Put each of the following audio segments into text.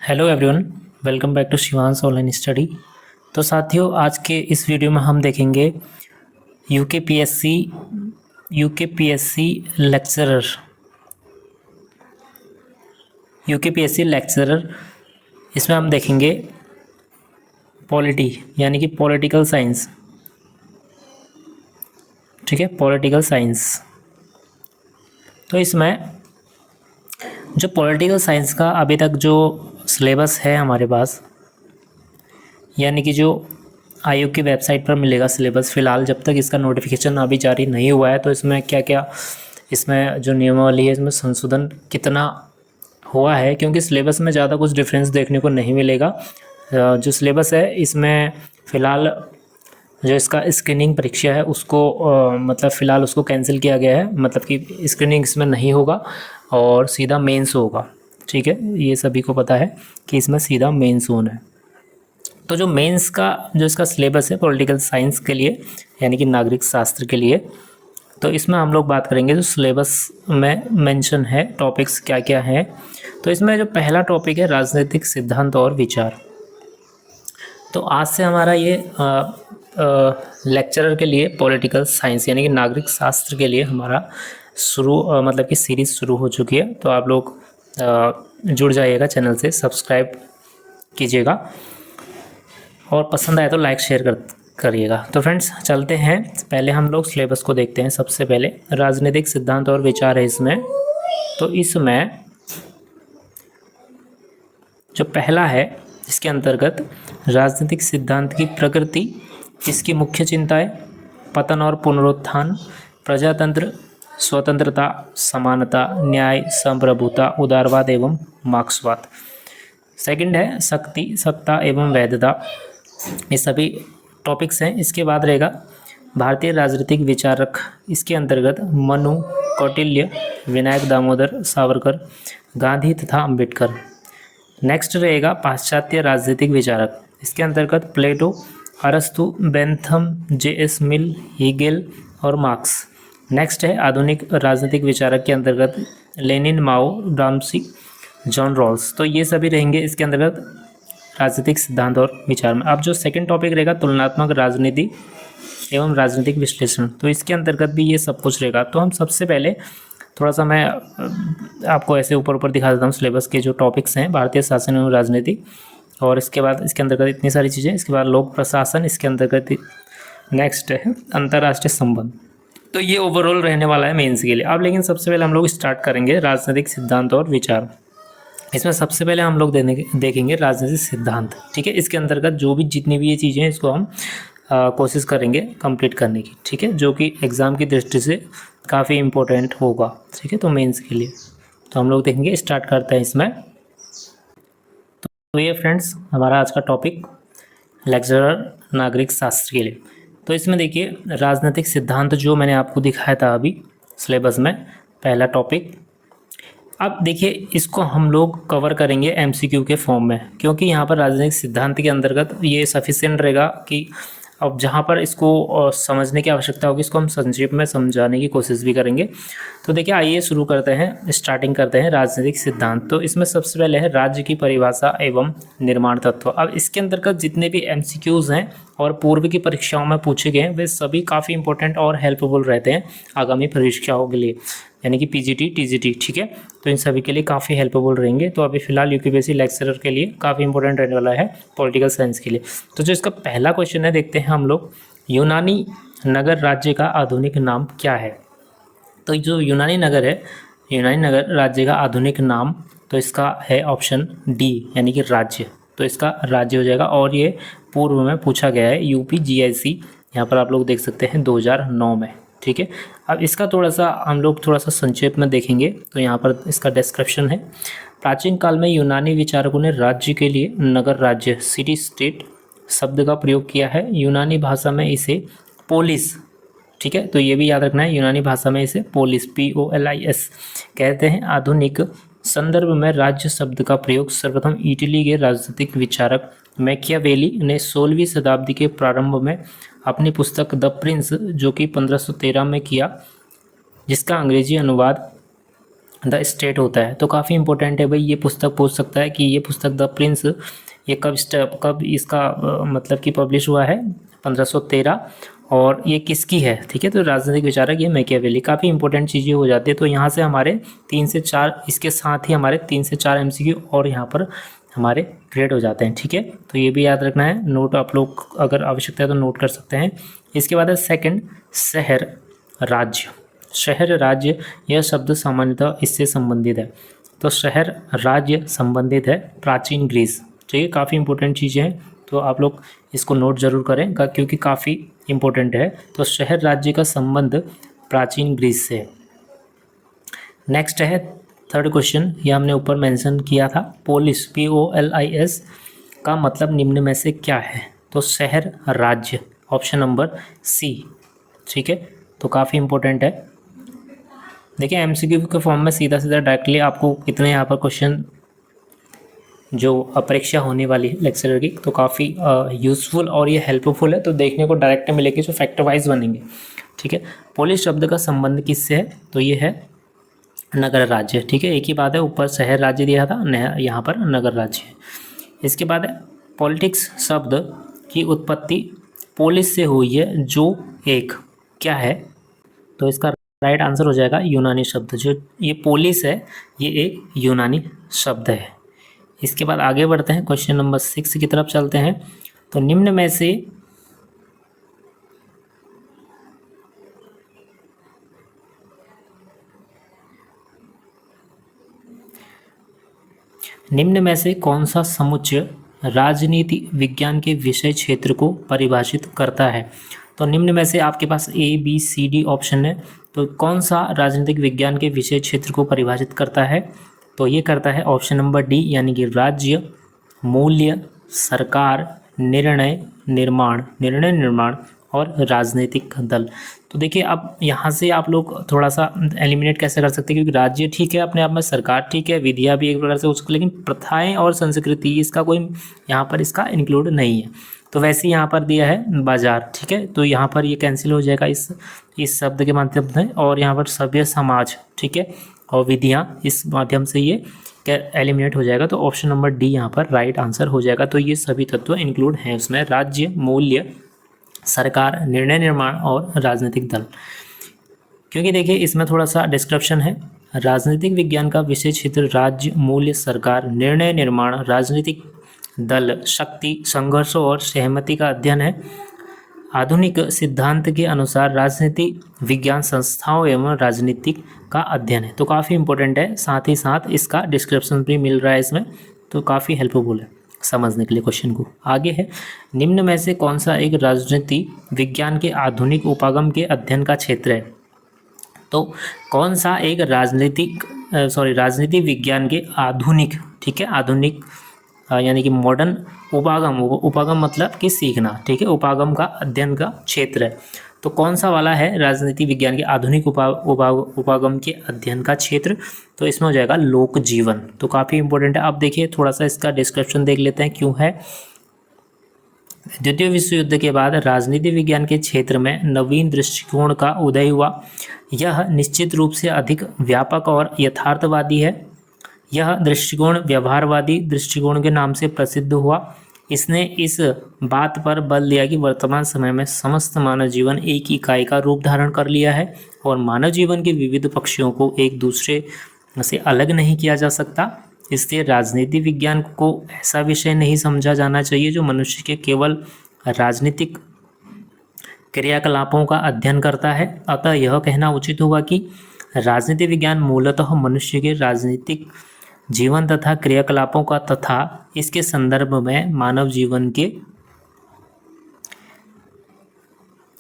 Hello everyone, welcome back to Shivansh online study. तो साथियों, आज के इस वीडियो में हम देखेंगे यूकेपीएससी लेक्चरर। इसमें हम देखेंगे पॉलिटी यानी कि पॉलिटिकल साइंस। ठीक है, पॉलिटिकल साइंस। तो इसमें जो पॉलिटिकल साइंस का अभी तक जो सिलेबस है हमारे पास, यानी कि जो आयोग की वेबसाइट पर मिलेगा सिलेबस, फ़िलहाल जब तक इसका नोटिफिकेशन अभी जारी नहीं हुआ है, तो इसमें क्या क्या इसमें जो नियमावली है इसमें संशोधन कितना हुआ है, क्योंकि सिलेबस में ज़्यादा कुछ डिफरेंस देखने को नहीं मिलेगा। जो सिलेबस है इसमें फ़िलहाल जो इसका स्क्रीनिंग परीक्षा है उसको मतलब फ़िलहाल उसको कैंसिल किया गया है, मतलब कि स्क्रीनिंग इसमें नहीं होगा और सीधा मेंस होगा। ठीक है, ये सभी को पता है कि इसमें सीधा मेंस होना है। तो जो मेंस का जो इसका सिलेबस है पॉलिटिकल साइंस के लिए, यानी कि नागरिक शास्त्र के लिए, तो इसमें हम लोग बात करेंगे जो सिलेबस में मेंशन है टॉपिक्स क्या क्या हैं। तो इसमें जो पहला टॉपिक है राजनीतिक सिद्धांत और विचार। तो आज से हमारा ये लेक्चरर के लिए पॉलिटिकल साइंस यानी कि नागरिक शास्त्र के लिए हमारा मतलब कि सीरीज़ शुरू हो चुकी है। तो आप लोग जुड़ जाइएगा, चैनल से सब्सक्राइब कीजिएगा और पसंद आए तो लाइक शेयर करिएगा। तो फ्रेंड्स चलते हैं, पहले हम लोग सिलेबस को देखते हैं। सबसे पहले राजनीतिक सिद्धांत और विचार है इसमें। तो इसमें जो पहला है, इसके अंतर्गत राजनीतिक सिद्धांत की प्रकृति, इसकी मुख्य चिंताएं, पतन और पुनरुत्थान, प्रजातंत्र, स्वतंत्रता, समानता, न्याय, संप्रभुता, उदारवाद एवं मार्क्सवाद। सेकंड है शक्ति, सत्ता एवं वैधता। ये सभी टॉपिक्स हैं। इसके बाद रहेगा भारतीय राजनीतिक विचारक। इसके अंतर्गत मनु, कौटिल्य, विनायक दामोदर सावरकर, गांधी तथा अंबेडकर। नेक्स्ट रहेगा पाश्चात्य राजनीतिक विचारक। इसके अंतर्गत प्लेटो, अरस्तु, बेंथम, जे.एस. मिल, हीगेल और मार्क्स। नेक्स्ट है आधुनिक राजनीतिक विचारक के अंतर्गत लेनिन, माओ, ग्राम्सी, जॉन रॉल्स। तो ये सभी रहेंगे इसके अंतर्गत राजनीतिक सिद्धांत और विचार में। अब जो सेकंड टॉपिक रहेगा तुलनात्मक राजनीति एवं राजनीतिक विश्लेषण, तो इसके अंतर्गत भी ये सब कुछ रहेगा। तो हम सबसे पहले थोड़ा सा मैं आपको ऐसे ऊपर ऊपर दिखा देता हूँ सिलेबस के जो टॉपिक्स हैं। भारतीय शासन एवं राजनीति, और इसके बाद इसके अंतर्गत इतनी सारी चीज़ें। इसके बाद लोक प्रशासन, इसके अंतर्गत नेक्स्ट है अंतर्राष्ट्रीय संबंध। तो ये ओवरऑल रहने वाला है मेंस के लिए। अब लेकिन सबसे पहले हम लोग स्टार्ट करेंगे राजनीतिक सिद्धांत और विचार। इसमें सबसे पहले हम लोग देखेंगे राजनीतिक सिद्धांत। ठीक है, इसके अंतर्गत जो भी जितनी भी ये चीज़ें हैं इसको हम कोशिश करेंगे कंप्लीट करने की। ठीक है, जो कि एग्ज़ाम की दृष्टि से काफ़ी इम्पोर्टेंट होगा। ठीक है, तो मेंस के लिए तो हम लोग देखेंगे, स्टार्ट करते हैं इसमें। तो ये फ्रेंड्स हमारा आज का टॉपिक लेक्चरर नागरिक शास्त्र के लिए। तो इसमें देखिए राजनीतिक सिद्धांत जो मैंने आपको दिखाया था अभी सिलेबस में, पहला टॉपिक। अब देखिए इसको हम लोग कवर करेंगे एमसीक्यू के फॉर्म में, क्योंकि यहाँ पर राजनीतिक सिद्धांत के अंतर्गत ये सफिशिएंट रहेगा कि अब जहाँ पर इसको समझने की आवश्यकता होगी इसको हम संक्षेप में समझाने की कोशिश भी करेंगे। तो देखिए आइए शुरू करते हैं, स्टार्टिंग करते हैं राजनीतिक सिद्धांत। तो इसमें सबसे पहले है राज्य की परिभाषा एवं निर्माण तत्व। अब इसके अंतर्गत जितने भी एमसीक्यूज़ हैं और पूर्व की परीक्षाओं में पूछे गए हैं वे सभी काफ़ी इंपॉर्टेंट और हेल्पफुल रहते हैं आगामी परीक्षाओं के लिए, यानी कि पीजीटी, टीजीटी। ठीक है, तो इन सभी के लिए काफ़ी हेल्पफुल रहेंगे। तो अभी फिलहाल यूकेपीएससी लेक्चरर के लिए काफ़ी इंपॉर्टेंट रहने वाला है पॉलिटिकल साइंस के लिए। तो जो इसका पहला क्वेश्चन है देखते हैं हम लोग, यूनानी नगर राज्य का आधुनिक नाम क्या है। तो जो यूनानी नगर है, यूनानी नगर राज्य का आधुनिक नाम, तो इसका है ऑप्शन डी यानी कि राज्य। तो इसका राज्य हो जाएगा, और ये पूर्व में पूछा गया है यूपी जीआईसी, यहाँ पर आप लोग देख सकते हैं 2009 में। ठीक है, अब इसका थोड़ा सा हम लोग थोड़ा सा संक्षेप में देखेंगे। तो यहाँ पर इसका डिस्क्रिप्शन है। प्राचीन काल में यूनानी विचारकों ने राज्य के लिए नगर राज्य, सिटी स्टेट शब्द का प्रयोग किया है। यूनानी भाषा में इसे पोलिस, ठीक है, तो ये भी याद रखना है, यूनानी भाषा में इसे पोलिस, POLIS कहते हैं। आधुनिक संदर्भ में राज्य शब्द का प्रयोग सर्वप्रथम इटली के राजनीतिक विचारक मैकियावेली ने 16वीं शताब्दी के प्रारंभ में अपनी पुस्तक द प्रिंस, जो कि 1513 में किया, जिसका अंग्रेजी अनुवाद द स्टेट होता है। तो काफ़ी इंपॉर्टेंट है भाई, ये पुस्तक पूछ सकता है कि ये पुस्तक द प्रिंस ये कब इसका मतलब कि पब्लिश हुआ है 1513, और ये किसकी है, ठीक है। तो राजनीतिक विचारक ये मैकियावेली। काफ़ी इंपॉर्टेंट चीज़ें हो जाती है। तो यहाँ से हमारे 3 से 4, इसके साथ ही हमारे 3 से 4 MCQ और यहाँ पर हमारे ग्रेड हो जाते हैं, ठीक है। तो ये भी याद रखना है, नोट आप लोग अगर आवश्यकता है तो नोट कर सकते हैं। इसके बाद है सेकंड, शहर राज्य। शहर राज्य यह शब्द सामान्यतः इससे संबंधित है। तो शहर राज्य संबंधित है प्राचीन ग्रीस, ठीक है। काफ़ी इंपॉर्टेंट चीज़ें हैं, तो आप लोग इसको नोट जरूर करें क्योंकि काफ़ी इंपॉर्टेंट है। तो शहर राज्य का संबंध प्राचीन ग्रीस से है। नेक्स्ट है थर्ड क्वेश्चन, ये हमने ऊपर मेंशन किया था, पोलिस POLIS का मतलब निम्न में से क्या है। तो शहर राज्य, ऑप्शन नंबर C, ठीक है। तो काफ़ी इंपॉर्टेंट है। देखिए MCQ के फॉर्म में सीधा सीधा डायरेक्टली आपको कितने यहाँ पर क्वेश्चन जो परीक्षा होने वाली है लेक्चरर की, तो काफ़ी यूज़फुल और ये हेल्पफुल है। तो देखने को डायरेक्ट मिलेगी जो फैक्टर वाइज बनेंगे, ठीक है। पोलिस शब्द का संबंध किससे है, तो ये है नगर राज्य, ठीक है। एक ही बात है, ऊपर शहर राज्य दिया था, यहाँ पर नगर राज्य है। इसके बाद है पॉलिटिक्स शब्द की उत्पत्ति पोलिस से हुई है, जो एक क्या है। तो इसका राइट आंसर हो जाएगा यूनानी शब्द। जो ये पोलिस है ये एक यूनानी शब्द है। इसके बाद आगे बढ़ते हैं, क्वेश्चन नंबर 6 की तरफ चलते हैं। तो निम्न में से कौन सा समुच्चय राजनीति विज्ञान के विषय क्षेत्र को परिभाषित करता है। तो निम्न में से आपके पास ABCD ऑप्शन है। तो कौन सा राजनीतिक विज्ञान के विषय क्षेत्र को परिभाषित करता है, तो ये करता है ऑप्शन नंबर D, यानी कि राज्य, मूल्य, सरकार, निर्णय निर्माण और राजनीतिक दल। तो देखिए अब यहाँ से आप लोग थोड़ा सा एलिमिनेट कैसे कर सकते हैं, क्योंकि राज्य ठीक है अपने आप में, सरकार ठीक है, विधिया भी एक प्रकार से उसको, लेकिन प्रथाएं और संस्कृति इसका कोई यहाँ पर इसका इंक्लूड नहीं है। तो वैसे ही यहाँ पर दिया है बाजार, ठीक है। तो यहाँ पर ये कैंसिल हो जाएगा इस शब्द के माध्यम से, और यहाँ पर सभ्य समाज, ठीक है, और विधियाँ, इस माध्यम से ये एलिमिनेट हो जाएगा। तो ऑप्शन नंबर D यहाँ पर राइट आंसर हो जाएगा। तो ये सभी तत्व इंक्लूड हैं उसमें, राज्य, मूल्य, सरकार, निर्णय निर्माण और राजनीतिक दल। क्योंकि देखिए इसमें थोड़ा सा डिस्क्रिप्शन है, राजनीतिक विज्ञान का विषय क्षेत्र राज्य, मूल्य, सरकार, निर्णय निर्माण, राजनीतिक दल, शक्ति, संघर्षों और सहमति का अध्ययन है। आधुनिक सिद्धांत के अनुसार राजनीति विज्ञान संस्थाओं एवं राजनीतिक का अध्ययन है। तो काफ़ी इंपॉर्टेंट है, साथ ही साथ इसका डिस्क्रिप्शन भी मिल रहा है इसमें, तो काफ़ी हेल्पफुल है समझने के लिए क्वेश्चन को। आगे है, निम्न में से कौन सा एक राजनीति विज्ञान के आधुनिक उपागम के अध्ययन का क्षेत्र है। तो कौन सा एक राजनीति विज्ञान के आधुनिक, ठीक है, आधुनिक यानी कि मॉडर्न उपागम मतलब कि सीखना, ठीक है, उपागम का अध्ययन का क्षेत्र है। तो कौन सा वाला है राजनीति विज्ञान के आधुनिक उपागम के अध्ययन का क्षेत्र, तो इसमें हो जाएगा लोक जीवन। तो काफ़ी इंपॉर्टेंट है। अब देखिए थोड़ा सा इसका डिस्क्रिप्शन देख लेते हैं क्यों है। द्वितीय विश्व युद्ध के बाद राजनीति विज्ञान के क्षेत्र में नवीन दृष्टिकोण का उदय हुआ। यह निश्चित रूप से अधिक व्यापक और यथार्थवादी है। यह दृष्टिकोण व्यवहारवादी दृष्टिकोण के नाम से प्रसिद्ध हुआ। इसने इस बात पर बल दिया कि वर्तमान समय में समस्त मानव जीवन एक इकाई का रूप धारण कर लिया है और मानव जीवन के विविध पक्षों को एक दूसरे से अलग नहीं किया जा सकता। इसलिए राजनीति विज्ञान को ऐसा विषय नहीं समझा जाना चाहिए जो मनुष्य के केवल राजनीतिक क्रियाकलापों का अध्ययन करता है। अतः यह कहना उचित होगा कि राजनीति विज्ञान मूलतः मनुष्य के राजनीतिक जीवन तथा क्रियाकलापों का तथा इसके संदर्भ में मानव जीवन के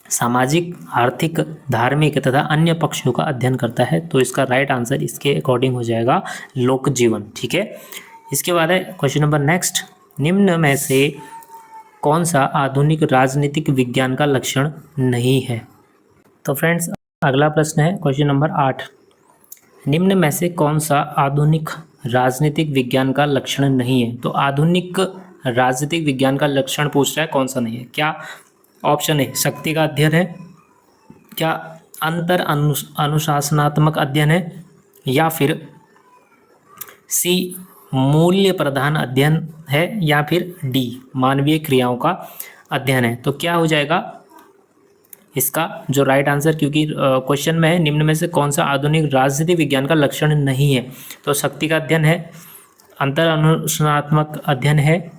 सामाजिक, आर्थिक, धार्मिक तथा अन्य पक्षों का अध्ययन करता है। तो इसका राइट आंसर इसके अकॉर्डिंग हो जाएगा लोक जीवन, ठीक है। इसके बाद है क्वेश्चन नंबर नेक्स्ट, निम्न में से कौन सा आधुनिक राजनीतिक विज्ञान का लक्षण नहीं है। तो फ्रेंड्स अगला प्रश्न है क्वेश्चन नंबर 8, निम्न में से कौन सा आधुनिक राजनीतिक विज्ञान का लक्षण नहीं है। तो आधुनिक राजनीतिक विज्ञान का लक्षण पूछ रहा है, कौन सा नहीं है। क्या ऑप्शन है शक्ति का अध्ययन है, क्या अंतर अनुशासनात्मक अध्ययन है, या फिर सी मूल्य प्रधान अध्ययन है या फिर डी मानवीय क्रियाओं का अध्ययन है। तो क्या हो जाएगा इसका जो राइट आंसर, क्योंकि क्वेश्चन में है निम्न में से कौन सा आधुनिक राजनीति विज्ञान का लक्षण नहीं है। तो शक्ति का अध्ययन है, अंतर अनुशासनात्मक अध्ययन है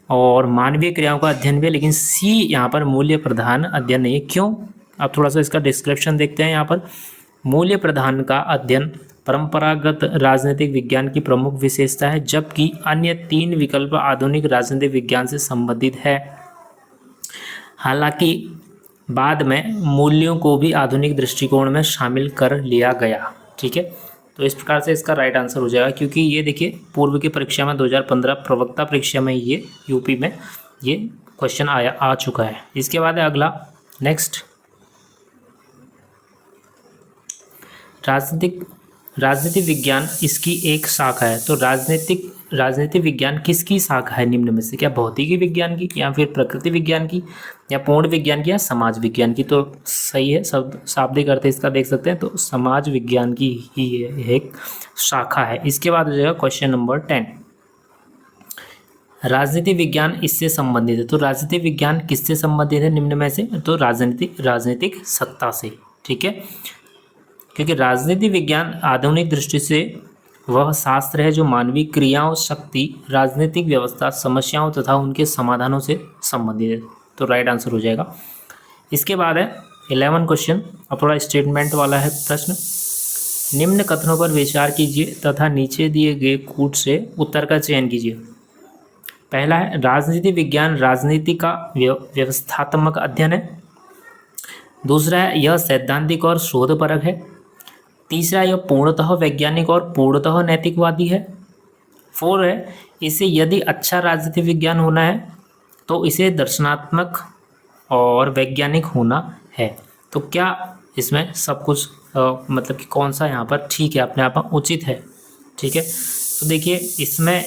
और मानवीय क्रियाओं का अध्ययन भी है, लेकिन सी यहाँ पर मूल्य प्रधान अध्ययन नहीं है। क्यों? आप थोड़ा सा इसका डिस्क्रिप्शन देखते हैं। यहाँ पर मूल्य प्रधान का अध्ययन परंपरागत राजनीतिक विज्ञान की प्रमुख विशेषता है, जबकि अन्य 3 विकल्प आधुनिक राजनीतिक विज्ञान से संबंधित है। हालांकि बाद में मूल्यों को भी आधुनिक दृष्टिकोण में शामिल कर लिया गया। ठीक है, तो इस प्रकार से इसका राइट आंसर हो जाएगा, क्योंकि ये देखिए पूर्व की परीक्षा में 2015 प्रवक्ता परीक्षा में ये यूपी में ये क्वेश्चन आ चुका है। इसके बाद है अगला नेक्स्ट, राजनीतिक विज्ञान इसकी एक शाखा है। तो राजनीतिक विज्ञान किसकी शाखा है निम्न में से? क्या भौतिकी विज्ञान की या फिर प्रकृति विज्ञान की या पूर्ण विज्ञान की या समाज विज्ञान की? तो सही है, शब्द शाब्दिक अर्थ इसका देख सकते हैं, तो समाज विज्ञान की ही एक शाखा है। इसके बाद हो जाएगा क्वेश्चन नंबर 10, राजनीति विज्ञान इससे संबंधित है। तो राजनीति विज्ञान किससे संबंधित है निम्न में से? तो राजनीतिक सत्ता से। ठीक है, क्योंकि राजनीति विज्ञान आधुनिक दृष्टि से वह शास्त्र है जो मानवीय क्रियाओं, शक्ति, राजनीतिक व्यवस्था, समस्याओं तथा उनके समाधानों से संबंधित है। तो राइट आंसर हो जाएगा। इसके बाद है 11 क्वेश्चन, अब थोड़ा स्टेटमेंट वाला है प्रश्न। निम्न कथनों पर विचार कीजिए तथा नीचे दिए गए कूट से उत्तर का चयन कीजिए। पहला है राजनीति विज्ञान राजनीति का व्यवस्थात्मक अध्ययन है। दूसरा है यह सैद्धांतिक और शोधपरक है। तीसरा यह पूर्णतः वैज्ञानिक और पूर्णतः नैतिकवादी है। 4 है इसे यदि अच्छा राजनीति विज्ञान होना है तो इसे दर्शनात्मक और वैज्ञानिक होना है। तो क्या इसमें सब कुछ मतलब कि कौन सा यहाँ पर ठीक है, अपने आप में उचित है? ठीक है, तो देखिए इसमें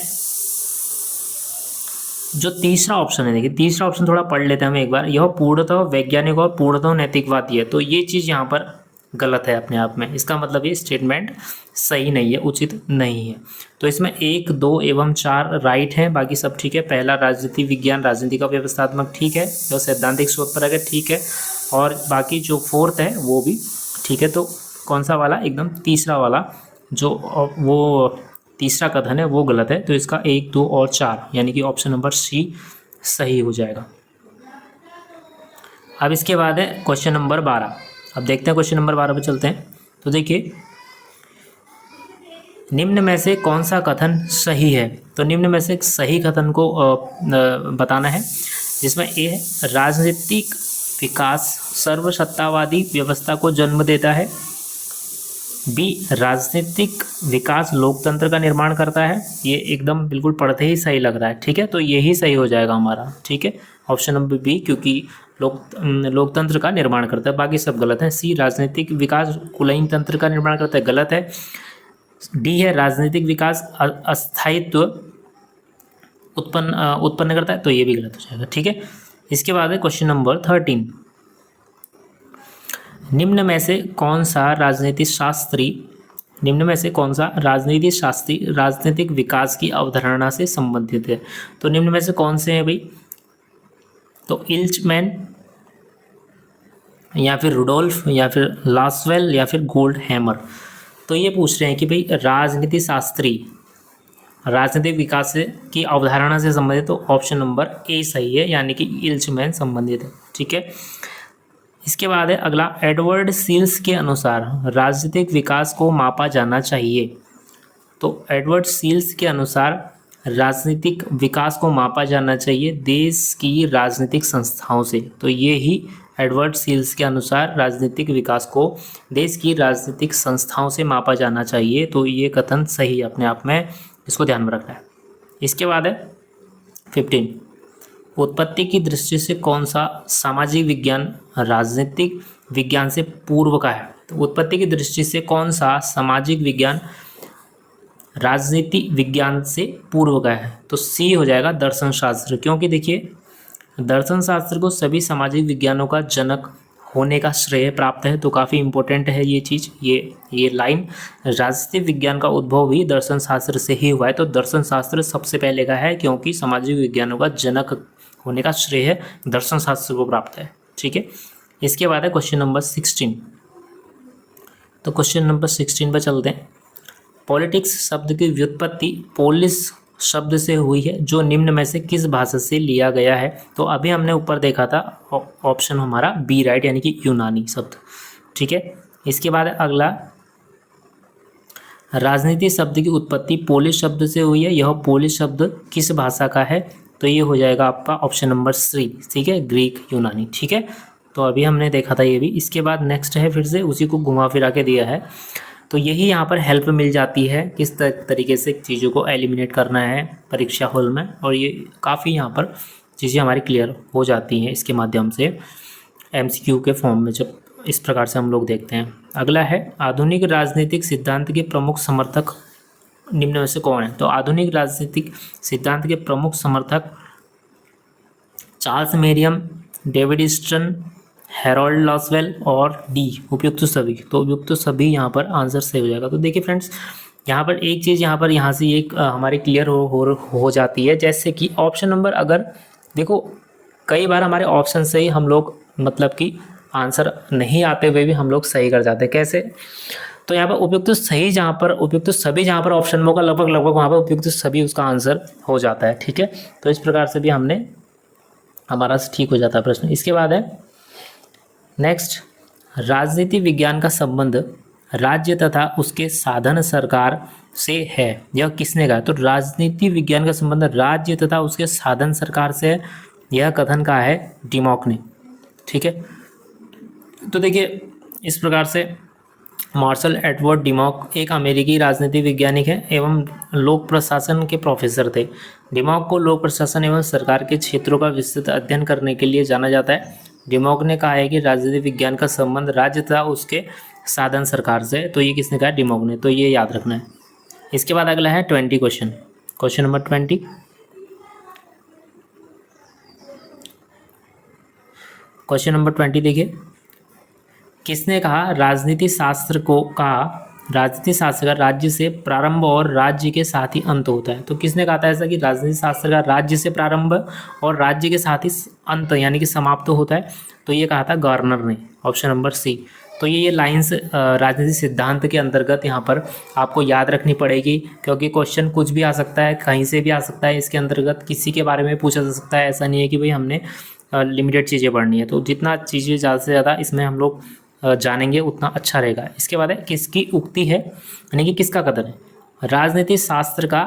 जो तीसरा ऑप्शन है, देखिए तीसरा ऑप्शन थोड़ा पढ़ लेते हैं हम एक बार। यह पूर्णतः वैज्ञानिक और पूर्णतः नैतिकवादी है। तो ये चीज़ यहाँ पर गलत है अपने आप में, इसका मतलब ये स्टेटमेंट सही नहीं है, उचित नहीं है। तो इसमें 1, 2 एवं 4 राइट हैं, बाकी सब ठीक है। पहला राजनीति विज्ञान राजनीति का व्यवस्थात्मक ठीक है, जो सैद्धांतिक शोधपरक है ठीक है, और बाकी जो 4th है वो भी ठीक है। तो कौन सा वाला? एकदम तीसरा वाला जो वो तीसरा कथन है वो गलत है। तो इसका 1, 2 और 4 यानी कि ऑप्शन नंबर सी सही हो जाएगा। अब इसके बाद है क्वेश्चन नंबर 12। अब देखते हैं क्वेश्चन नंबर 12 पे चलते हैं। तो देखिए निम्न में से कौन सा कथन सही है? तो निम्न में से एक सही कथन को बताना है, जिसमें ए है राजनीतिक विकास सर्वसत्तावादी व्यवस्था को जन्म देता है। बी राजनीतिक विकास लोकतंत्र का निर्माण करता है। ये एकदम बिल्कुल पढ़ते ही सही लग रहा है। ठीक है, तो यही सही हो जाएगा हमारा। ठीक है, ऑप्शन नंबर बी, क्योंकि लोकतंत्र का निर्माण करता है, बाकी सब गलत है। सी राजनीतिक विकास कुलीन तंत्र का निर्माण करता है, गलत है। डी है राजनीतिक विकास अस्थायित्व उत्पन्न करता है, तो ये भी गलत हो जाएगा। ठीक है, इसके बाद है क्वेश्चन नंबर 13। निम्न में से कौन सा राजनीति शास्त्री राजनीतिक विकास की अवधारणा से संबंधित है? तो निम्न में से कौन से हैं भाई? तो इल्चमैन या फिर रुडोल्फ या फिर लासवेल या फिर गोल्डहैमर। तो ये पूछ रहे हैं कि भाई राजनीति शास्त्री राजनीतिक विकास की अवधारणा से संबंधित, तो ऑप्शन नंबर ए सही है, यानी कि इल्चमैन संबंधित है। ठीक है, इसके बाद है अगला, एडवर्ड सील्स के अनुसार राजनीतिक विकास को मापा जाना चाहिए। तो एडवर्ड सील्स के अनुसार राजनीतिक विकास को मापा जाना चाहिए देश की राजनीतिक संस्थाओं से। तो ये ही एडवर्ड सील्स के अनुसार राजनीतिक विकास को देश की राजनीतिक संस्थाओं से मापा जाना चाहिए। तो ये कथन सही है अपने आप में, इसको ध्यान में रखना है। इसके बाद है 15, उत्पत्ति की दृष्टि से कौन सा सामाजिक विज्ञान राजनीतिक विज्ञान से पूर्व का है? तो उत्पत्ति की दृष्टि से कौन सा सामाजिक विज्ञान राजनीति विज्ञान से पूर्व का है? तो सी हो जाएगा दर्शन शास्त्र, क्योंकि देखिए दर्शन शास्त्र को सभी सामाजिक विज्ञानों का जनक होने का श्रेय प्राप्त है। तो काफ़ी इंपॉर्टेंट है ये चीज़, ये लाइन। राजनीति विज्ञान का उद्भव भी दर्शन शास्त्र से ही हुआ है। तो दर्शन शास्त्र सबसे पहले का है, क्योंकि सामाजिक विज्ञानों का जनक होने का श्रेय दर्शन शास्त्र को प्राप्त है। ठीक है, इसके बाद है क्वेश्चन नंबर 16। तो क्वेश्चन नंबर 16 पर चलते हैं। पॉलिटिक्स शब्द की व्युत्पत्ति पोलिस शब्द से हुई है, जो निम्न में से किस भाषा से लिया गया है। तो अभी हमने ऊपर देखा था ऑप्शन हमारा बी राइट, यानी कि यूनानी शब्द। ठीक है, इसके बाद अगला, राजनीति शब्द की उत्पत्ति पोलिश शब्द से हुई है, यह पोलिश शब्द किस भाषा का है। तो ये हो जाएगा आपका ऑप्शन नंबर सी। ठीक है, ग्रीक यूनानी। ठीक है, तो अभी हमने देखा था ये भी। इसके बाद नेक्स्ट है, फिर से उसी को घुमा फिरा के दिया है। तो यही यहाँ पर हेल्प मिल जाती है किस तरीके से चीज़ों को एलिमिनेट करना है परीक्षा हॉल में, और ये काफ़ी यहाँ पर चीज़ें हमारी क्लियर हो जाती हैं इसके माध्यम से एमसीक्यू के फॉर्म में, जब इस प्रकार से हम लोग देखते हैं। अगला है, आधुनिक राजनीतिक सिद्धांत के प्रमुख समर्थक निम्न में से कौन है। तो आधुनिक राजनीतिक सिद्धांत के प्रमुख समर्थक Charles मेरियम, David stern, Harold Lasswell और डी उपयुक्त सभी। तो उपयुक्त सभी यहाँ पर आंसर सही हो जाएगा। तो देखिए फ्रेंड्स, यहाँ पर एक चीज़ यहाँ से एक हमारी क्लियर हो जाती है, जैसे कि ऑप्शन नंबर, अगर देखो कई बार हमारे ऑप्शन से ही हम लोग मतलब कि आंसर नहीं आते हुए भी हम लोग सही कर जाते हैं। कैसे, तो यहाँ पर उपयुक्त सही जहाँ पर उपयुक्त सभी जहाँ पर ऑप्शन में होगा लगभग वहाँ पर उपयुक्त सभी उसका आंसर हो जाता है। ठीक है, तो इस प्रकार से भी हमारा ठीक हो जाता है प्रश्न। इसके बाद है नेक्स्ट, राजनीति विज्ञान का संबंध राज्य तथा उसके साधन सरकार से है, यह किसने कहा। तो राजनीति विज्ञान का संबंध राज्य तथा उसके साधन सरकार से है, यह कथन कहा है डिमॉक ने। ठीक है, तो देखिए इस प्रकार से मार्शल एडवर्ड डिमॉक एक अमेरिकी राजनीति वैज्ञानिक है एवं लोक प्रशासन के प्रोफेसर थे। डिमॉक को लोक प्रशासन एवं सरकार के क्षेत्रों का विस्तृत अध्ययन करने के लिए जाना जाता है। डिमॉक ने कहा है कि राजनीति विज्ञान का संबंध राज्य तथा उसके साधन सरकार से। तो ये किसने कहा, डिमॉक ने। तो ये याद रखना है। इसके बाद अगला है 20 क्वेश्चन नंबर 20। क्वेश्चन नंबर 20 देखिए, किसने कहा राजनीति शास्त्र का राज्य से प्रारंभ और राज्य के साथ ही अंत होता है। तो किसने कहा था ऐसा कि राजनीति शास्त्र का राज्य से प्रारंभ और राज्य के साथ ही अंत यानी कि समाप्त होता है। तो ये कहा था गार्नर ने, ऑप्शन नंबर सी। तो ये लाइंस राजनीति सिद्धांत के अंतर्गत यहाँ पर आपको याद रखनी पड़ेगी, क्योंकि क्वेश्चन कुछ भी आ सकता है, कहीं से भी आ सकता है। इसके अंतर्गत किसी के बारे में पूछा जा सकता है। ऐसा नहीं है कि भाई हमने लिमिटेड चीज़ें पढ़नी है। तो जितना चीज़ें ज़्यादा से ज़्यादा इसमें हम लोग जानेंगे उतना अच्छा रहेगा। इसके बाद है, किसकी उक्ति है यानी कि किसका कथन है, राजनीति शास्त्र का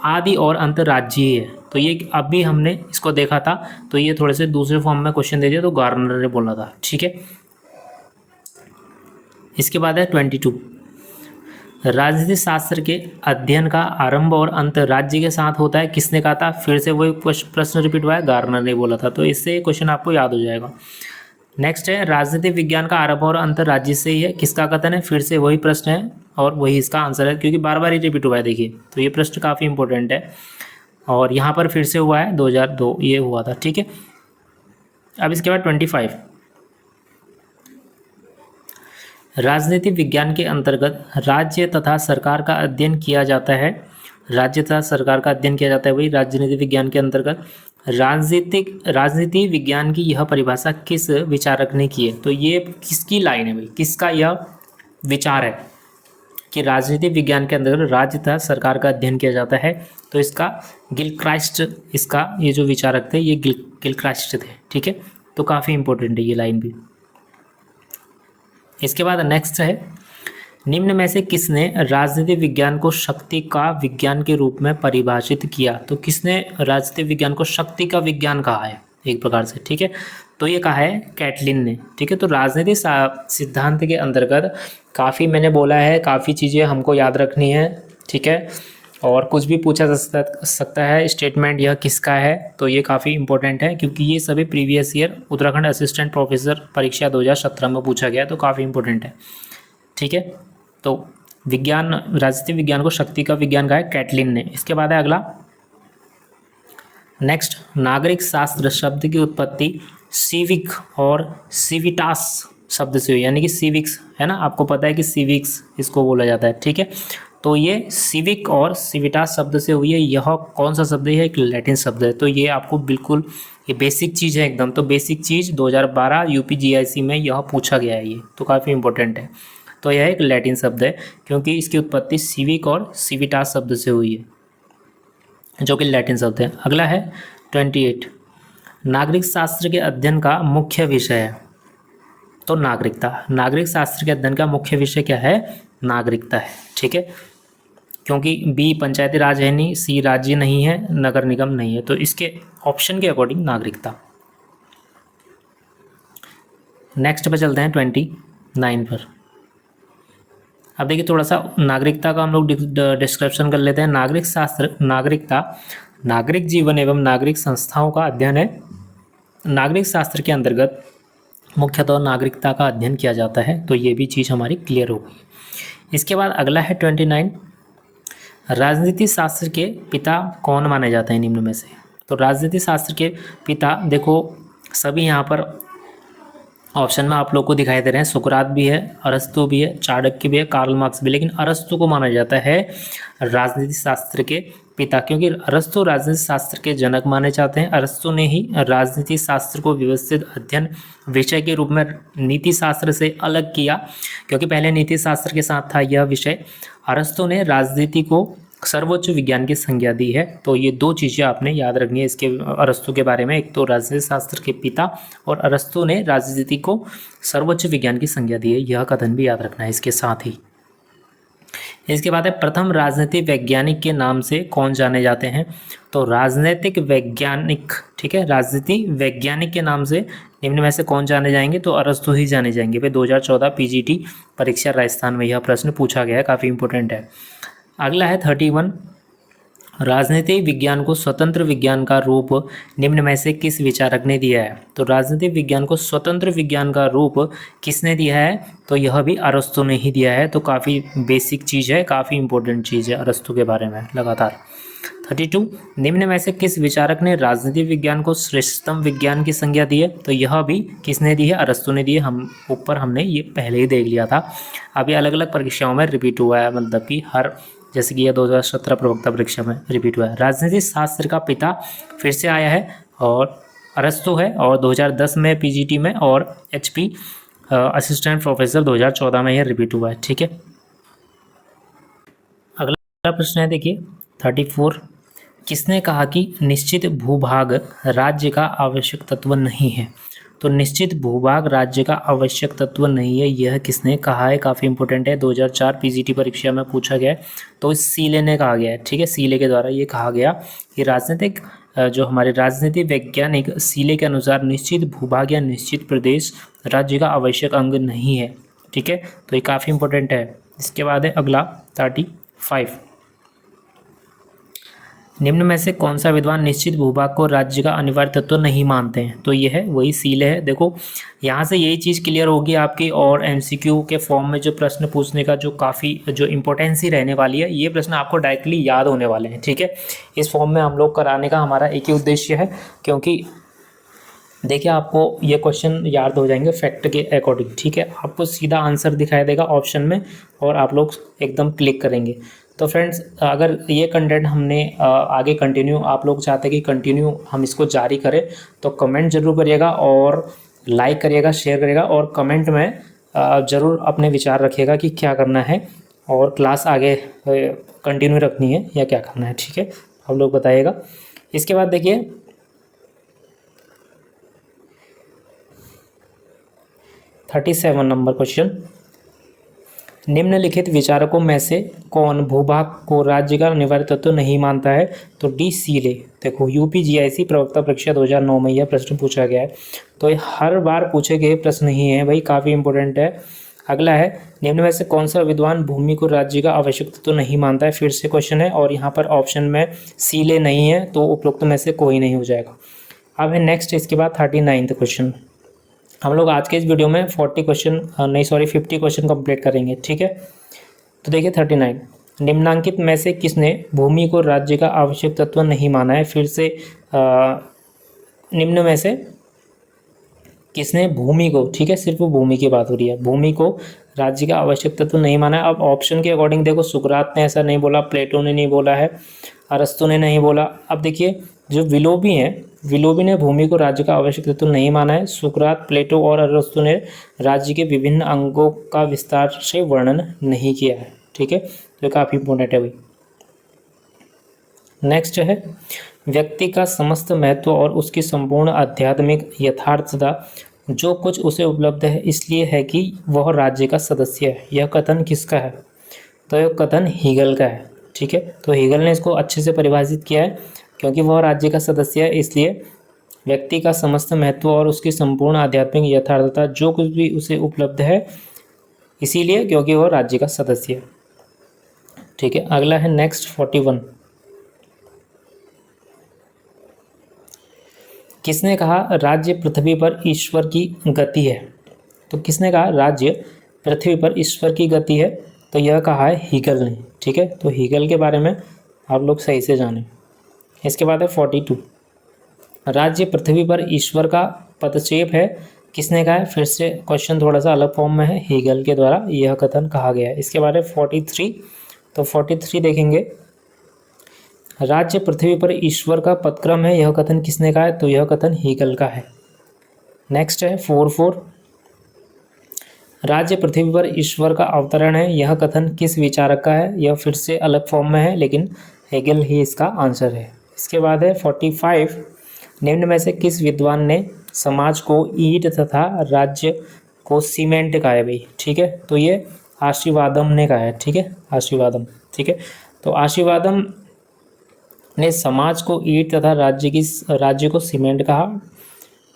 आदि और अंत राज्य ही है। तो ये अभी हमने इसको देखा था, तो ये थोड़े से दूसरे फॉर्म में क्वेश्चन दे दिया, तो गार्नर ने बोला था। ठीक है, इसके बाद है 22, राजनीति शास्त्र के अध्ययन का आरंभ और अंत राज्य के साथ होता है, किसने कहा था। फिर से वही प्रश्न रिपीट हुआ है, गार्नर ने बोला था। तो इससे क्वेश्चन आपको याद हो जाएगा। नेक्स्ट है, राजनीति विज्ञान का आरंभ और अंत राज्य से ही है, किसका कथन है। फिर से वही प्रश्न है और वही इसका आंसर है, क्योंकि बार बार ही रिपीट हुआ है। देखिए, तो ये प्रश्न काफ़ी इंपॉर्टेंट है और यहाँ पर फिर से हुआ है 2002 ये हुआ था। ठीक है, अब इसके बाद 25, राजनीति विज्ञान के अंतर्गत राज्य तथा सरकार का अध्ययन किया जाता है। राज्य तथा सरकार का अध्ययन किया जाता है वही राजनीति विज्ञान के अंतर्गत। राजनीति विज्ञान की यह परिभाषा किस विचारक ने की है। तो ये किसकी लाइन है भाई, किसका यह विचार है कि राजनीति विज्ञान के अंतर्गत राज्य तथा सरकार का अध्ययन किया जाता है। तो इसका गिलक्राइस्ट, इसका ये जो विचारक थे ये गिलक्राइस्ट थे। ठीक है, तो काफ़ी इंपॉर्टेंट है ये लाइन भी। इसके बाद नेक्स्ट है, निम्न में से किसने राजनीति विज्ञान को शक्ति का विज्ञान के रूप में परिभाषित किया। तो किसने राजनीति विज्ञान को शक्ति का विज्ञान कहा है एक प्रकार से। ठीक है, तो ये कहा है कैटलिन ने। ठीक है, तो राजनीति सिद्धांत के अंतर्गत काफ़ी मैंने बोला है, काफ़ी चीज़ें हमको याद रखनी है। ठीक है, और कुछ भी पूछा जा सकता है स्टेटमेंट यह किसका है, तो ये काफ़ी इंपॉर्टेंट है, क्योंकि ये सभी previous year Uttarakhand assistant professor परीक्षा 2017 में पूछा गया, तो काफ़ी इंपॉर्टेंट है। ठीक है, तो विज्ञान, राजनीति विज्ञान को शक्ति का विज्ञान कहा है कैटलिन ने। इसके बाद है अगला नेक्स्ट, नागरिक शास्त्र शब्द की उत्पत्ति सिविक और सिविटास शब्द से हुई, यानी कि सिविक्स है ना, आपको पता है कि सिविक्स इसको बोला जाता है, ठीक है। तो ये सिविक और सिविटास शब्द से हुई है। यह कौन सा शब्द है? एक लैटिन शब्द है। तो ये आपको बिल्कुल ये बेसिक चीज़ है एकदम। तो बेसिक चीज़ 2012 यूपीजीआईसी में यह पूछा गया है, ये तो काफ़ी इंपॉर्टेंट है। तो यह एक लैटिन शब्द है क्योंकि इसकी उत्पत्ति सिविक और सिविटास शब्द से हुई है, जो कि लैटिन शब्द है। अगला है 28, नागरिक शास्त्र के अध्ययन का मुख्य विषय है। तो नागरिकता, नागरिक शास्त्र के अध्ययन का मुख्य विषय क्या है? नागरिकता है, ठीक है। क्योंकि बी पंचायती राज है नहीं, सी राज्य नहीं है, नगर निगम नहीं है, तो इसके ऑप्शन के अकॉर्डिंग नागरिकता। नेक्स्ट पे चलते हैं 29 पर। अब देखिए थोड़ा सा नागरिकता का हम लोग डिस्क्रिप्शन कर लेते हैं। नागरिक शास्त्र, नागरिकता नागरिक जीवन एवं नागरिक संस्थाओं का अध्ययन है। नागरिक शास्त्र के अंतर्गत मुख्यतः नागरिकता का अध्ययन किया जाता है। तो ये भी चीज़ हमारी क्लियर हो गई। इसके बाद अगला है 29, राजनीति शास्त्र के पिता कौन माने जाते हैं निम्न में से? तो राजनीति शास्त्र के पिता, देखो सभी यहाँ पर ऑप्शन में आप लोग को दिखाई दे रहे हैं। सुकरात भी है, अरस्तु भी है, चाणक्य भी है, कार्ल मार्क्स भी, लेकिन अरस्तु को माना जाता है राजनीति शास्त्र के पिता, क्योंकि अरस्तु राजनीति शास्त्र के जनक माने जाते हैं। अरस्तु ने ही राजनीति शास्त्र को व्यवस्थित अध्ययन विषय के रूप में नीति शास्त्र से अलग किया, क्योंकि पहले नीति शास्त्र के साथ था यह विषय। अरस्तु ने राजनीति को सर्वोच्च विज्ञान की संज्ञा दी है। तो ये दो चीज़ें आपने याद रखनी है इसके अरस्तु के बारे में, एक तो राजनीति शास्त्र के पिता और अरस्तु ने राजनीति को सर्वोच्च विज्ञान की संज्ञा दी है, यह कथन भी याद रखना है इसके साथ ही। इसके बाद है प्रथम राजनीतिक वैज्ञानिक के नाम से कौन जाने जाते हैं? तो राजनीतिक वैज्ञानिक, ठीक है, राजनीति वैज्ञानिक के नाम से निम्न में से कौन जाने जाएंगे? तो अरस्तु ही जाने जाएंगे। भाई 2014 पीजीटी परीक्षा राजस्थान में यह प्रश्न पूछा गया है, काफ़ी इंपॉर्टेंट है। अगला है 31, राजनीति विज्ञान को स्वतंत्र विज्ञान का रूप निम्न में से किस विचारक ने दिया है? तो राजनीति विज्ञान को स्वतंत्र विज्ञान का रूप किसने दिया है? तो यह भी अरस्तु ने ही दिया है। तो काफ़ी बेसिक चीज़ है, काफ़ी इंपॉर्टेंट चीज़ है अरस्तु के बारे में लगातार। 32, निम्न में से किस विचारक ने राजनीति विज्ञान को श्रेष्ठतम विज्ञान की संज्ञा दी है? तो यह भी किसने दी है? अरस्तु ने दी है। हम ऊपर हमने ये पहले ही देख लिया था। अभी अलग अलग परीक्षाओं में रिपीट हुआ है, मतलब कि हर, जैसे कि यह 2017 प्रवक्ता परीक्षा में रिपीट हुआ है। राजनीति शास्त्र का पिता फिर से आया है और अरस्तु है, और 2010 में पीजीटी में, और एचपी असिस्टेंट प्रोफेसर 2014 में यह रिपीट हुआ है, ठीक है। अगला प्रश्न है देखिए 34, किसने कहा कि निश्चित भूभाग राज्य का आवश्यक तत्व नहीं है? तो निश्चित भूभाग राज्य का आवश्यक तत्व नहीं है, यह किसने कहा है? काफ़ी इंपॉर्टेंट है, 2004 पीजीटी परीक्षा में पूछा गया है। तो सीले ने कहा गया है, ठीक है, सीले के द्वारा ये कहा गया कि राजनीतिक जो हमारे राजनीति वैज्ञानिक सीले के अनुसार निश्चित भूभाग या निश्चित प्रदेश राज्य का आवश्यक अंग नहीं है, ठीक है। तो ये काफ़ी इंपॉर्टेंट है। इसके बाद है अगला 35, निम्न में से कौन सा विद्वान निश्चित भूभाग को राज्य का अनिवार्य तत्व नहीं मानते हैं? तो ये है वही सीले है। देखो यहाँ से यही चीज़ क्लियर होगी आपकी, और एमसीक्यू के फॉर्म में जो प्रश्न पूछने का जो काफ़ी जो इम्पोर्टेंस ही रहने वाली है, ये प्रश्न आपको डायरेक्टली याद होने वाले हैं, ठीक है। इस फॉर्म में हम लोग कराने का हमारा एक ही उद्देश्य है, क्योंकि देखिए आपको ये क्वेश्चन याद हो जाएंगे फैक्ट के अकॉर्डिंग, ठीक है। आपको सीधा आंसर दिखाई देगा ऑप्शन में और आप लोग एकदम क्लिक करेंगे। तो फ्रेंड्स, अगर ये कंटेंट हमने आगे कंटिन्यू, आप लोग चाहते हैं कि कंटिन्यू हम इसको जारी करें, तो कमेंट जरूर करिएगा और लाइक करिएगा, शेयर करिएगा, और कमेंट में ज़रूर अपने विचार रखिएगा कि क्या करना है और क्लास आगे कंटिन्यू रखनी है या क्या करना है, ठीक है। आप लोग बताइएगा। इसके बाद देखिए 37 नंबर क्वेश्चन, निम्नलिखित विचारकों में से कौन भूभाग को राज्य का अनिवार्य तत्व नहीं मानता है? तो डी सीले। देखो यूपीजीआईसी प्रवक्ता परीक्षा 2009 में यह प्रश्न पूछा गया है, तो ये हर बार पूछे गए प्रश्न ही है भाई, काफ़ी इंपॉर्टेंट है। अगला है, निम्न में से कौन सा विद्वान भूमि को राज्य का आवश्यक तत्व नहीं मानता है? फिर से क्वेश्चन है, और यहाँ पर ऑप्शन में सीले नहीं है, तो उपरोक्त में से कोई नहीं हो जाएगा। अब है नेक्स्ट, इसके बाद 39 क्वेश्चन। हम लोग आज के इस वीडियो में 50 क्वेश्चन कंप्लीट करेंगे, ठीक है। तो देखिए 39, निम्नांकित में से किसने भूमि को राज्य का आवश्यक तत्व नहीं माना है? फिर से निम्न में से किसने? भूमि को, ठीक है, सिर्फ भूमि की बात हो रही है। भूमि को राज्य का आवश्यक तत्व नहीं माना है। अब ऑप्शन के अकॉर्डिंग देखो, सुकरात ने ऐसा नहीं बोला, प्लेटो ने नहीं बोला है, अरस्तु ने नहीं बोला। अब देखिए जो विलोबी हैं, विलोबी ने भूमि को राज्य का आवश्यक तत्व नहीं माना है। सुकरात, प्लेटो और अरस्तु ने राज्य के विभिन्न अंगों का विस्तार से वर्णन नहीं किया है, ठीक है, तो काफ़ी इंपॉर्टेंट है भाई। नेक्स्ट है, व्यक्ति का समस्त महत्व और उसकी संपूर्ण आध्यात्मिक यथार्थता जो कुछ उसे उपलब्ध है इसलिए है कि वह राज्य का सदस्य है। यह कथन किसका है? तो यह कथन हीगल का है, ठीक है। तो हीगल ने इसको अच्छे से परिभाषित किया है, क्योंकि वह राज्य का सदस्य है इसलिए व्यक्ति का समस्त महत्व और उसकी संपूर्ण आध्यात्मिक यथार्थता जो कुछ भी उसे उपलब्ध है इसीलिए क्योंकि वह राज्य का सदस्य है, ठीक है। अगला है नेक्स्ट 41। किसने कहा राज्य पृथ्वी पर ईश्वर की गति है? तो किसने कहा राज्य पृथ्वी पर ईश्वर की गति है? तो यह कहा है हीगल ने, ठीक है। तो हीगल के बारे में आप लोग सही से जानें। इसके बाद है 42। राज्य पृथ्वी पर ईश्वर का पदक्षेप है, किसने कहा है? फिर से क्वेश्चन थोड़ा सा अलग फॉर्म में है, हीगल के द्वारा यह कथन कहा गया है। इसके बाद है 43। तो 43 देखेंगे, राज्य पृथ्वी पर ईश्वर का पदक्रम है, यह कथन किसने कहा है? तो यह कथन हीगल का है। नेक्स्ट है 44। राज्य पृथ्वी पर ईश्वर का अवतरण है, यह कथन किस विचारक का है? यह फिर से अलग फॉर्म में है लेकिन हेगल ही इसका आंसर है। इसके बाद है 45। निम्न में से किस विद्वान ने समाज को ईंट तथा राज्य को सीमेंट कहा है भाई, ठीक है। तो ये आशीर्वादम ने कहा है, ठीक है, आशीर्वादम, ठीक है। तो आशीर्वादम ने समाज को ईंट तथा राज्य को सीमेंट कहा।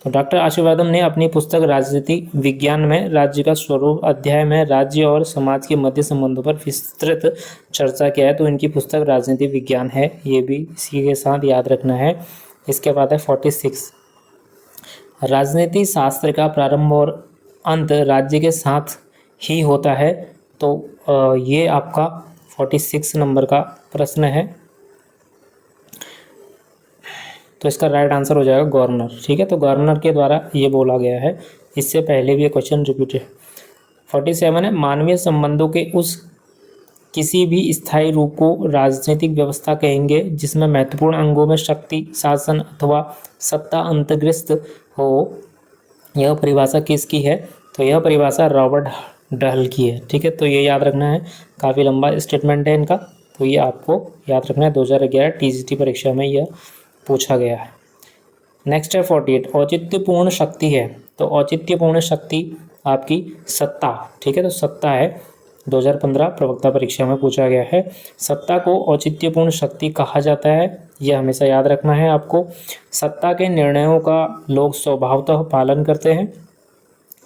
तो डॉक्टर आशीर्वादम ने अपनी पुस्तक राजनीति विज्ञान में राज्य का स्वरूप अध्याय में राज्य और समाज के मध्य संबंधों पर विस्तृत चर्चा किया है। तो इनकी पुस्तक राजनीति विज्ञान है, ये भी इसी के साथ याद रखना है। इसके बाद है 46। राजनीति शास्त्र का प्रारंभ और अंत राज्य के साथ ही होता है। तो ये आपका 46 नंबर का प्रश्न है, तो इसका राइट आंसर हो जाएगा गवर्नर, ठीक है। तो गवर्नर के द्वारा ये बोला गया है, इससे पहले भी ये क्वेश्चन रिपीट है। 47 है, मानवीय संबंधों के उस किसी भी स्थायी रूप को राजनीतिक व्यवस्था कहेंगे जिसमें महत्वपूर्ण अंगों में शक्ति, शासन अथवा सत्ता अंतर्ग्रस्त हो। यह परिभाषा किसकी है? तो यह परिभाषा रॉबर्ट डहल की है, ठीक है। तो ये याद रखना है, काफ़ी लंबा स्टेटमेंट है इनका, तो ये आपको याद रखना है। 2011 टीजीटी परीक्षा में यह पूछा गया है। नेक्स्ट है 48। औचित्यपूर्ण शक्ति है, तो औचित्यपूर्ण शक्ति आपकी सत्ता, ठीक है। तो सत्ता है, 2015 प्रवक्ता परीक्षा में पूछा गया है। सत्ता को औचित्यपूर्ण शक्ति कहा जाता है, यह हमेशा याद रखना है आपको। सत्ता के निर्णयों का लोग स्वभावतः पालन करते हैं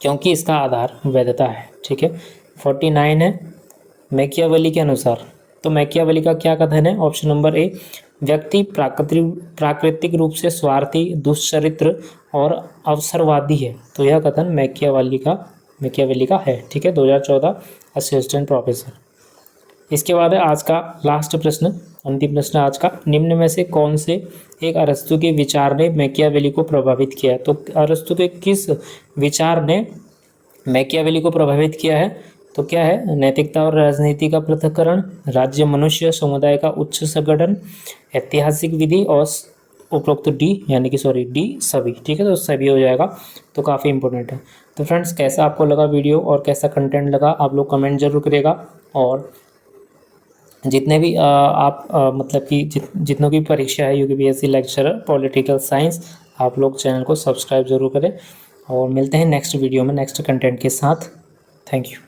क्योंकि इसका आधार वैधता है, ठीक है। 49 है, मैकियावेली के अनुसार। तो मैकियावेली का क्या कथन है? ऑप्शन नंबर ए, व्यक्ति प्राकृतिक रूप से स्वार्थी, दुष्चरित्र और अवसरवादी है। तो यह कथन मैकियावेली का है, ठीक है। 2014 असिस्टेंट प्रोफेसर। इसके बाद है आज का लास्ट प्रश्न, अंतिम प्रश्न आज का। निम्न में से कौन से एक अरस्तु के विचार ने मैकियावेली को प्रभावित किया? तो अरस्तु के किस विचार ने मैकियावेली को प्रभावित किया है? तो क्या है? नैतिकता और राजनीति का पृथक्करण, राज्य मनुष्य समुदाय का उच्च संगठन, ऐतिहासिक विधि और उपरोक्त डी सभी, ठीक है। तो सभी हो जाएगा, तो काफ़ी इंपॉर्टेंट है। तो फ्रेंड्स, कैसा आपको लगा वीडियो और कैसा कंटेंट लगा आप लोग कमेंट जरूर करिएगा। और जितने भी मतलब कि जितनों की परीक्षा है यूपीपीएससी लेक्चरर पॉलिटिकल साइंस, आप लोग चैनल को सब्सक्राइब जरूर करें और मिलते हैं नेक्स्ट वीडियो में नेक्स्ट कंटेंट के साथ। Thank you.